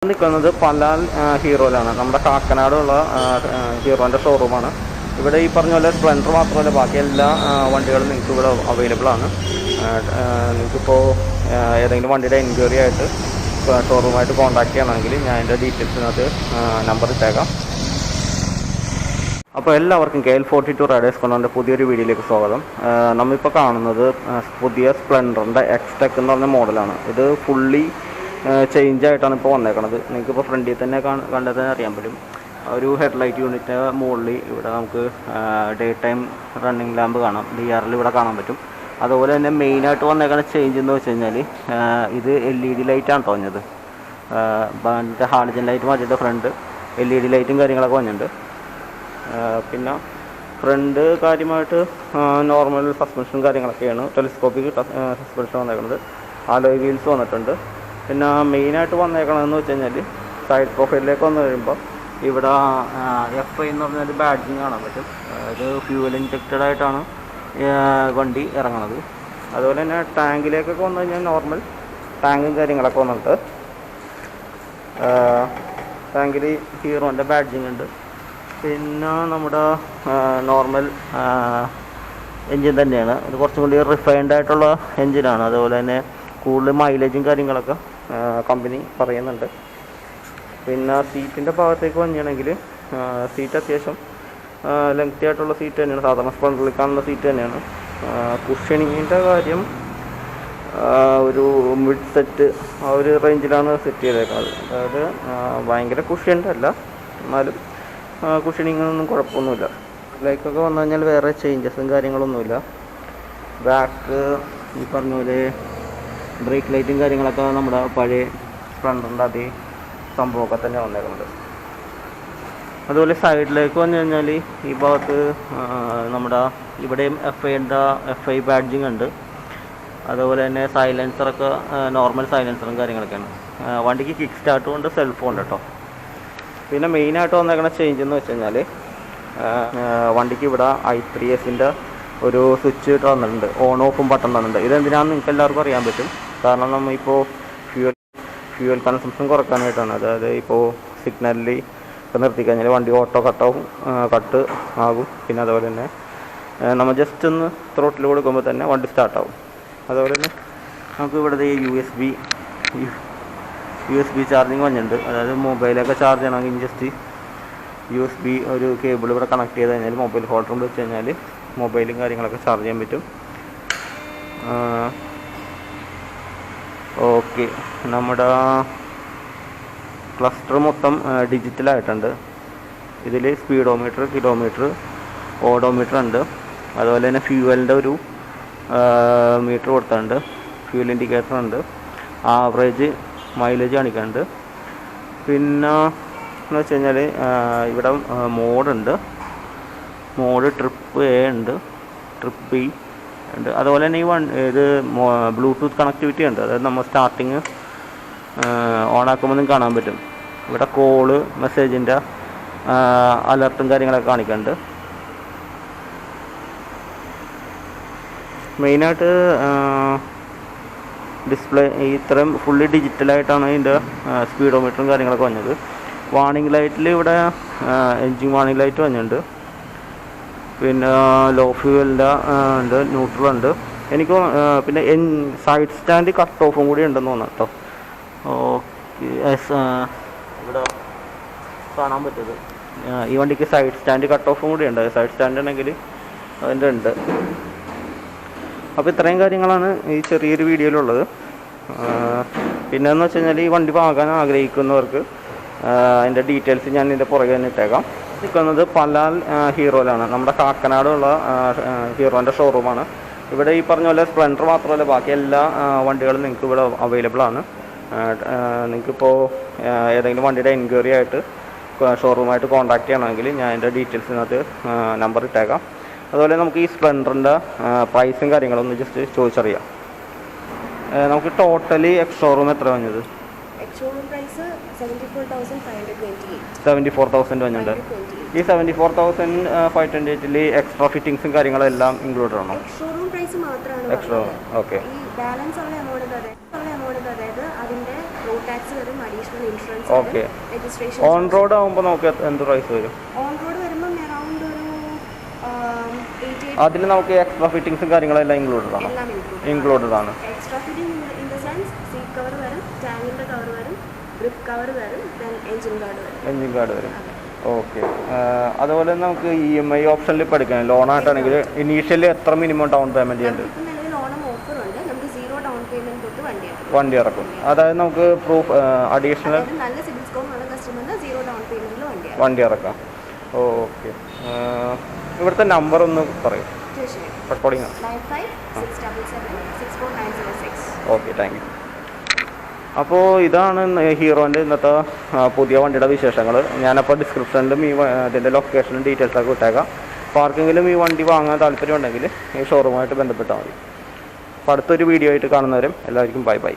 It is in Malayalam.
നിൽക്കുന്നത് പലാൽ ഹീറോയിലാണ്. നമ്മുടെ കാക്കനാടുള്ള ഹീറോൻ്റെ ഷോറൂമാണ്. ഇവിടെ ഈ പറഞ്ഞ പോലെ സ്പ്ലെൻഡർ മാത്രമല്ല ബാക്കി എല്ലാ വണ്ടികളും നിങ്ങൾക്ക് ഇവിടെ അവൈലബിൾ ആണ്. നിങ്ങൾക്കിപ്പോൾ ഏതെങ്കിലും വണ്ടിയുടെ എൻക്വയറി ആയിട്ട് ഷോറൂമായിട്ട് കോൺടാക്ട് ചെയ്യണമെങ്കിൽ ഞാൻ എൻ്റെ ഡീറ്റെയിൽസിനകത്ത് നമ്പർ ഇട്ടേക്കാം. അപ്പോൾ എല്ലാവർക്കും KL42 റൈഡേഴ്സ് കോർണറിൻ്റെ പുതിയൊരു വീഡിയോയിലേക്ക് സ്വാഗതം. നമ്മളിപ്പോൾ കാണുന്നത് പുതിയ സ്പ്ലെൻഡറിൻ്റെ എക്സ്ടെക് എന്ന് പറഞ്ഞ മോഡലാണ്. ഇത് ഫുള്ളി ചേഞ്ച് ആയിട്ടാണ് ഇപ്പോൾ വന്നേക്കണത്. നിങ്ങൾക്കിപ്പോൾ ഫ്രണ്ടിൽ തന്നെ കണ്ടാൽ തന്നെ അറിയാൻ പറ്റും. ഒരു ഹെഡ്ലൈറ്റ് യൂണിറ്റ് മുകളിൽ ഇവിടെ നമുക്ക് ഡേ ടൈം റണ്ണിങ് ലാമ്പ് കാണാം. DRL ഇവിടെ കാണാൻ പറ്റും. അതുപോലെ തന്നെ മെയിനായിട്ട് വന്നേക്കണ ചേഞ്ച് എന്ന് വെച്ച് കഴിഞ്ഞാൽ ഇത് LED ലൈറ്റാണ് തോന്നിയത്. മറ്റേ ഹാലജൻ ലൈറ്റ് മാറ്റിയിട്ട് ഫ്രണ്ട് LED ലൈറ്റും കാര്യങ്ങളൊക്കെ വന്നിട്ടുണ്ട്. പിന്നെ ഫ്രണ്ട് കാര്യമായിട്ട് നോർമൽ സസ്പെൻഷനും കാര്യങ്ങളൊക്കെയാണ്. ടെലിസ്കോപ്പിക് സസ്പെൻഷൻ വന്നേക്കുന്നത്. അലോയ് വീൽസ് വന്നിട്ടുണ്ട്. പിന്നെ മെയിനായിട്ട് വന്നേക്കണമെന്ന് വെച്ച് കഴിഞ്ഞാൽ സൈഡ് പ്രൊഫൈലിലേക്ക് വന്നു കഴിയുമ്പോൾ ഇവിടെ FI എന്ന് പറഞ്ഞൊരു ബാഡ്ജിങ് കാണാൻ പറ്റും. ഇത് ഫ്യൂവൽ ഇൻജക്റ്റഡ് ആയിട്ടാണ് വണ്ടി ഇറങ്ങുന്നത്. അതുപോലെ തന്നെ ടാങ്കിലേക്കൊക്കെ വന്നു കഴിഞ്ഞാൽ നോർമൽ ടാങ്കും കാര്യങ്ങളൊക്കെ വന്നിട്ട് ടാങ്കിൽ ഹീറോൻ്റെ ബാഡ്ജിങ് ഉണ്ട്. പിന്നെ നമ്മുടെ നോർമൽ എൻജിൻ തന്നെയാണ്. ഇത് കുറച്ചും കൂടി റിഫൈൻഡ് ആയിട്ടുള്ള എൻജിനാണ്. അതുപോലെ തന്നെ കൂടുതൽ മൈലേജും കാര്യങ്ങളൊക്കെ കമ്പനി പറയുന്നുണ്ട്. പിന്നെ സീറ്റിൻ്റെ ഭാഗത്തേക്ക് വന്നിട്ടുണ്ടെങ്കിൽ സീറ്റ് അത്യാവശ്യം ലെങ്തി ആയിട്ടുള്ള സീറ്റ് തന്നെയാണ്. സാധാരണ സ്പ്ലെൻഡറിൽ കാണുന്ന സീറ്റ് തന്നെയാണ്. കുഷനിങ്ങിൻ്റെ കാര്യം ഒരു മിഡ് സെറ്റ് ആ ഒരു റേഞ്ചിലാണ് സെറ്റ് ചെയ്തേക്കുന്നത്. അതായത് ഭയങ്കര കുഷ്യൻ്റല്ല, എന്നാലും കുഷനിങ്ങൊന്നും കുഴപ്പമൊന്നുമില്ല. ലൈക്കൊക്കെ വന്നു കഴിഞ്ഞാൽ വേറെ ചേഞ്ചസും കാര്യങ്ങളൊന്നുമില്ല. ബാക്ക് ഈ പറഞ്ഞ പോലെ ബ്രേക്ക് ലൈറ്റും കാര്യങ്ങളൊക്കെ നമ്മുടെ പഴയ സ്പ്ലെൻഡറിൻ്റെ അതേ സംഭവമൊക്കെ തന്നെ വന്നേക്കുന്നത്. അതുപോലെ സൈഡിലേക്ക് വന്നു കഴിഞ്ഞാൽ ഈ ഭാഗത്ത് നമ്മുടെ ഇവിടെയും FI ബാഡ്ജിങ് ഉണ്ട്. അതുപോലെ തന്നെ സൈലൻസറൊക്കെ നോർമൽ സൈലൻസറും കാര്യങ്ങളൊക്കെയാണ്. വണ്ടിക്ക് കിക്ക് സ്റ്റാർട്ടും ഉണ്ട്, സെൽഫും ഉണ്ട് കേട്ടോ. പിന്നെ മെയിനായിട്ട് വന്നേക്കുന്ന ചേഞ്ച് എന്ന് വെച്ച് കഴിഞ്ഞാൽ വണ്ടിക്ക് ഇവിടെ i3S ഒരു സ്വിച്ച് തന്നിട്ടുണ്ട്. ഓൺ ഓഫും ബട്ടൺ തന്നിട്ടുണ്ട്. ഇതെന്തിനാണെന്ന് നിങ്ങൾക്ക് എല്ലാവർക്കും അറിയാൻ പറ്റും. കാരണം നമ്മളിപ്പോൾ ഫ്യൂവൽ കൺസംഷൻ കുറക്കാനായിട്ടാണ്. അതായത് ഇപ്പോൾ സിഗ്നലിൽ ഇപ്പോൾ നിർത്തിക്കഴിഞ്ഞാൽ വണ്ടി ഓട്ടോ കട്ട് ആകും. പിന്നെ അതുപോലെ തന്നെ നമ്മൾ ജസ്റ്റ് ഒന്ന് ത്രോട്ടിൽ കൊടുക്കുമ്പോൾ തന്നെ വണ്ടി സ്റ്റാർട്ടാവും. അതുപോലെ തന്നെ നമുക്ക് ഇവിടുത്തെ USB ചാർജിങ് വന്നിട്ടുണ്ട്. അതായത് മൊബൈലൊക്കെ ചാർജ് ചെയ്യണമെങ്കിൽ ജസ്റ്റ് USB ഒരു കേബിൾ ഇവിടെ കണക്ട് ചെയ്ത് കഴിഞ്ഞാൽ മൊബൈൽ ഹോൾഡറും വെച്ച് കഴിഞ്ഞാൽ മൊബൈലും കാര്യങ്ങളൊക്കെ ചാർജ് ചെയ്യാൻ പറ്റും. ഓക്കെ, നമ്മുടെ ക്ലസ്റ്റർ മൊത്തം ഡിജിറ്റലായിട്ടുണ്ട്. ഇതിൽ സ്പീഡോമീറ്റർ, കിലോമീറ്റർ, ഓഡോമീറ്റർ ഉണ്ട്. അതുപോലെ തന്നെ ഫ്യൂവലിൻ്റെ ഒരു മീറ്റർ കൊടുത്തിട്ടുണ്ട്. ഫ്യൂവൽ ഇൻഡിക്കേറ്റർ ഉണ്ട്. ആവറേജ് മൈലേജ് കാണിക്കുന്നുണ്ട്. പിന്നെ എന്ന് വെച്ച് കഴിഞ്ഞാൽ ഇവിടെ മോഡുണ്ട്. മോഡ് ട്രിപ്പ് A ഉണ്ട്, ട്രിപ്പ് B ഉണ്ട്. അതുപോലെ തന്നെ ഇത് ബ്ലൂടൂത്ത് കണക്ടിവിറ്റി ഉണ്ട്. അതായത് നമ്മൾ സ്റ്റാർട്ടിങ് ഓണാക്കുമ്പോൾ കാണാൻ പറ്റും. ഇവിടെ കോള് മെസ്സേജിൻ്റെ അലർട്ടും കാര്യങ്ങളൊക്കെ കാണിക്കുന്നുണ്ട്. മെയിനായിട്ട് ഡിസ്പ്ലേ ഇത്രയും ഫുള്ളി ഡിജിറ്റലായിട്ടാണ് ഇതിൻ്റെ സ്പീഡോമീറ്ററും കാര്യങ്ങളൊക്കെ വന്നത്. വാർണിംഗ് ലൈറ്റിൽ ഇവിടെ എൻജിൻ വാർണിംഗ് ലൈറ്റ് വന്നിട്ടുണ്ട്. പിന്നെ ലോ ഫ്യൂവലിൻ്റെ ഉണ്ട്, ന്യൂട്രൽ ഉണ്ട്. എനിക്ക് പിന്നെ സൈഡ് സ്റ്റാൻഡ് കട്ട് ഓഫും കൂടി ഉണ്ടെന്ന് തോന്നുന്നു കേട്ടോ. ഓക്കെ, ഇവിടെ കാണാൻ പറ്റത് ഈ വണ്ടിക്ക് സൈഡ് സ്റ്റാൻഡ് കട്ട് ഓഫും കൂടി ഉണ്ട്. സൈഡ് സ്റ്റാൻഡ് ഉണ്ടെങ്കിൽ അതിൻ്റെ ഉണ്ട്. അപ്പോൾ ഇത്രയും കാര്യങ്ങളാണ് ഈ ചെറിയൊരു വീഡിയോയിലുള്ളത്. പിന്നെയെന്ന് വെച്ച് കഴിഞ്ഞാൽ ഈ വണ്ടി വാങ്ങാൻ ആഗ്രഹിക്കുന്നവർക്ക് അതിൻ്റെ ഡീറ്റെയിൽസ് ഞാൻ ഇതിൻ്റെ പുറകെ തന്നെ ഇട്ടേക്കാം. നിൽക്കുന്നത് പലാൽ ഹീറോയിലാണ്. നമ്മുടെ കാക്കനാടുള്ള ഹീറോൻ്റെ ഷോറൂമാണ്. ഇവിടെ ഈ പറഞ്ഞ പോലെ സ്പ്ലെൻഡർ മാത്രമല്ല ബാക്കി എല്ലാ വണ്ടികളും നിങ്ങൾക്ക് ഇവിടെ അവൈലബിൾ ആണ്. നിങ്ങൾക്കിപ്പോൾ ഏതെങ്കിലും വണ്ടിയുടെ എൻക്വയറി ആയിട്ട് ഷോറൂമായിട്ട് കോൺടാക്ട് ചെയ്യണമെങ്കിൽ ഞാൻ എൻ്റെ ഡീറ്റെയിൽസിനകത്ത് നമ്പർ ഇട്ടേക്കാം. അതുപോലെ നമുക്ക് ഈ സ്പ്ലെൻഡറിൻ്റെ പ്രൈസും കാര്യങ്ങളൊന്ന് ജസ്റ്റ് ചോദിച്ചറിയാം. നമുക്ക് ടോട്ടലി ഷോറൂം എത്ര വന്നത്? Showroom price 74,528. 74,000 വന്നിട്ടുണ്ട്. ഈ 74,528 എക്സ്ട്രാ ഫിറ്റിംഗ്സും കാര്യങ്ങളെല്ലാം ഇൻക്ലൂഡഡ് ആണോ? ഷോറൂം പ്രൈസ് മാത്രമാണ് എക്സ്ട്രാ. ഓക്കെ. ഈ ബാലൻസ് ഉള്ള എമൗണ്ട് അതായത് അതിൻ്റെ റോഡ് ടാക്സ് വരും, additional insurance okay. Registration. On road ആകുമ്പോൾ നമുക്ക് എന്ത് പ്രൈസ് വരും? ഓൺ റോഡ് വരുമ്പം അറൗണ്ട് ഒരു അതിൽ നമുക്ക് എക്സ്ട്രാ ഫിറ്റിംഗ്സും കാര്യങ്ങളെല്ലാം ഇൻക്ലൂഡഡ് ആണ്? ഇൻക്ലൂഡഡ് ആണ്. Extra fitting in the sense seat cover വരും, ടാങ്കിൻ്റെ കവർ വരും, ഗ്രിപ്പ് കവർ വരും, ദെൻ എഞ്ചിൻ ഗാർഡ് വരും. ഓക്കെ. അതുപോലെ നമുക്ക് EMI ഓപ്ഷനിൽ ഇപ്പോൾ എടുക്കാം. ലോണായിട്ടാണെങ്കിൽ ഇനീഷ്യലി എത്ര മിനിമം ഡൗൺ പേയ്മെൻറ്റ് ചെയ്യേണ്ടത്? ഓഫറുണ്ട്, നമുക്ക് 0 ഡൗൺ പേയ്മെൻറ്റ് തൊട്ട് വണ്ടി ഇറക്കും. അതായത് നമുക്ക് പ്രൂഫ് അഡീഷണൽ നല്ല സിബിൽ സ്കോർ ഉള്ള കസ്റ്റമറിന് 0 ഡൗൺ പേയ്മെൻറ്റിൽ വണ്ടി ഇറക്കാം. ഓക്കെ. ഇവിടുത്തെ നമ്പർ ഒന്ന് പറയും. റെക്കോർഡിംഗ് ആണ്. 9567764906. Okay, thank you. അപ്പോൾ ഇതാണ് ഹീറോൻ്റെ ഇന്നത്തെ പുതിയ വണ്ടിയുടെ വിശേഷങ്ങൾ. ഞാനപ്പോൾ ഡിസ്ക്രിപ്ഷനിലും ഇതിൻ്റെ ലൊക്കേഷനും ഡീറ്റെയിൽസൊക്കെ ഇട്ടേക്കാം. അപ്പോൾ ആർക്കെങ്കിലും ഈ വണ്ടി വാങ്ങാൻ താല്പര്യമുണ്ടെങ്കിൽ ഈ ഷോറൂമായിട്ട് ബന്ധപ്പെട്ടാൽ മതി. അപ്പോൾ അടുത്തൊരു വീഡിയോ ആയിട്ട് കാണുന്നവരും എല്ലാവർക്കും ബൈ ബൈ.